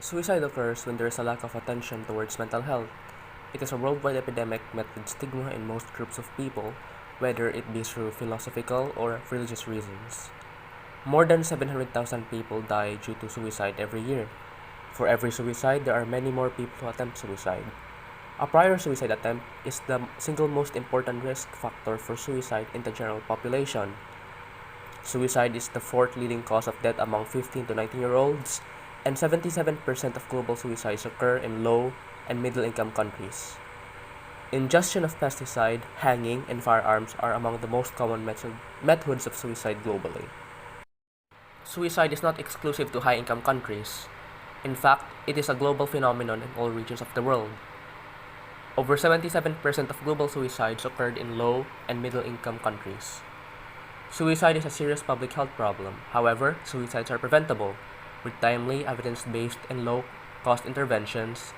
Suicide occurs when there is a lack of attention towards mental health. It is a worldwide epidemic met with stigma in most groups of people, whether it be through philosophical or religious reasons. More than 700,000 people die due to suicide every year. For every suicide, there are many more people who attempt suicide. A prior suicide attempt is the single most important risk factor for suicide in the general population. Suicide is the fourth leading cause of death among 15 to 19-year-olds, and 77% of global suicides occur in low and middle-income countries. Ingestion of pesticide, hanging, and firearms are among the most common methods of suicide globally. Suicide is not exclusive to high-income countries. In fact, it is a global phenomenon in all regions of the world. Over 77% of global suicides occurred in low and middle-income countries. Suicide is a serious public health problem. However, suicides are preventable with timely, evidence-based, and low-cost interventions.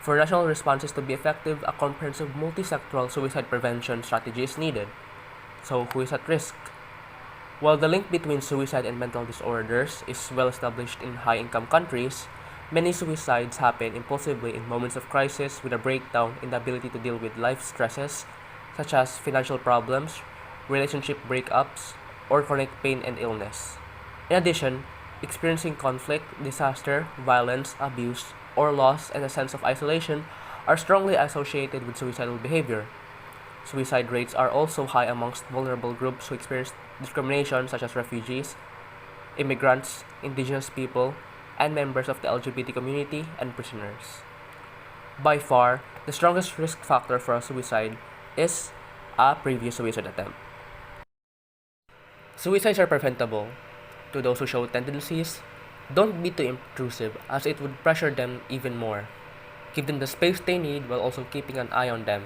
For national responses to be effective, a comprehensive multi-sectoral suicide prevention strategy is needed. So, who is at risk? While the link between suicide and mental disorders is well established in high-income countries, many suicides happen impulsively in moments of crisis with a breakdown in the ability to deal with life stresses such as financial problems, relationship breakups, or chronic pain and illness. In addition, experiencing conflict, disaster, violence, abuse, or loss and a sense of isolation are strongly associated with suicidal behavior. Suicide rates are also high amongst vulnerable groups who experience discrimination such as refugees, immigrants, indigenous people, and members of the LGBT community and prisoners. By far, the strongest risk factor for a suicide is a previous suicide attempt. Suicides are preventable. To those who show tendencies, don't be too intrusive as it would pressure them even more. Give them the space they need while also keeping an eye on them.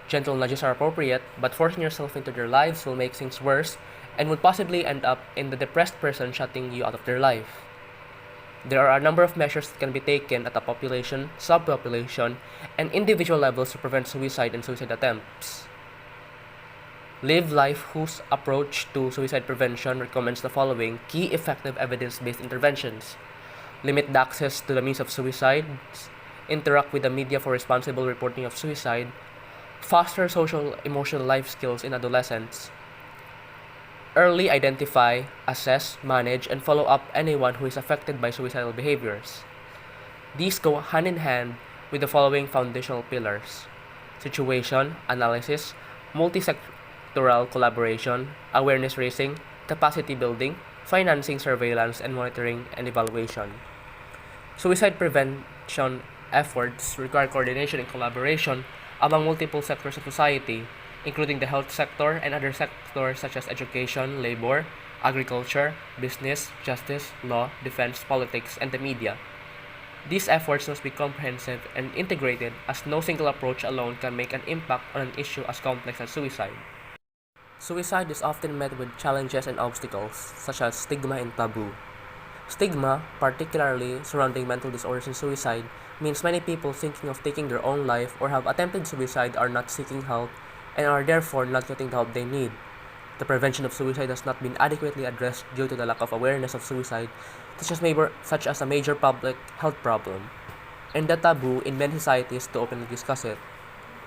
Gentle nudges are appropriate, but forcing yourself into their lives will make things worse and would possibly end up in the depressed person shutting you out of their life. There are a number of measures that can be taken at a population, subpopulation, and individual levels to prevent suicide and suicide attempts. Live Life, whose approach to suicide prevention recommends the following key effective evidence-based interventions: limit the access to the means of suicide, interact with the media for responsible reporting of suicide, foster social emotional life skills in adolescents, early identify, assess, manage, and follow up anyone who is affected by suicidal behaviors. These go hand in hand with the following foundational pillars: situation, analysis, multi-sectoral collaboration, awareness raising, capacity building, financing, surveillance, and monitoring and evaluation. Suicide prevention efforts require coordination and collaboration among multiple sectors of society, including the health sector and other sectors such as education, labor, agriculture, business, justice, law, defense, politics, and the media. These efforts must be comprehensive and integrated, as no single approach alone can make an impact on an issue as complex as suicide. Suicide is often met with challenges and obstacles, such as stigma and taboo. Stigma, particularly surrounding mental disorders and suicide, means many people thinking of taking their own life or have attempted suicide are not seeking help and are therefore not getting the help they need. The prevention of suicide has not been adequately addressed due to the lack of awareness of suicide, such as a major public health problem, and the taboo in many societies to openly discuss it.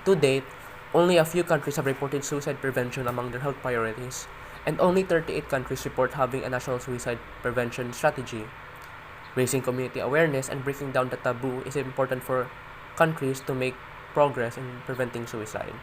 To date, only a few countries have reported suicide prevention among their health priorities, and only 38 countries report having a national suicide prevention strategy. Raising community awareness and breaking down the taboo is important for countries to make progress in preventing suicide.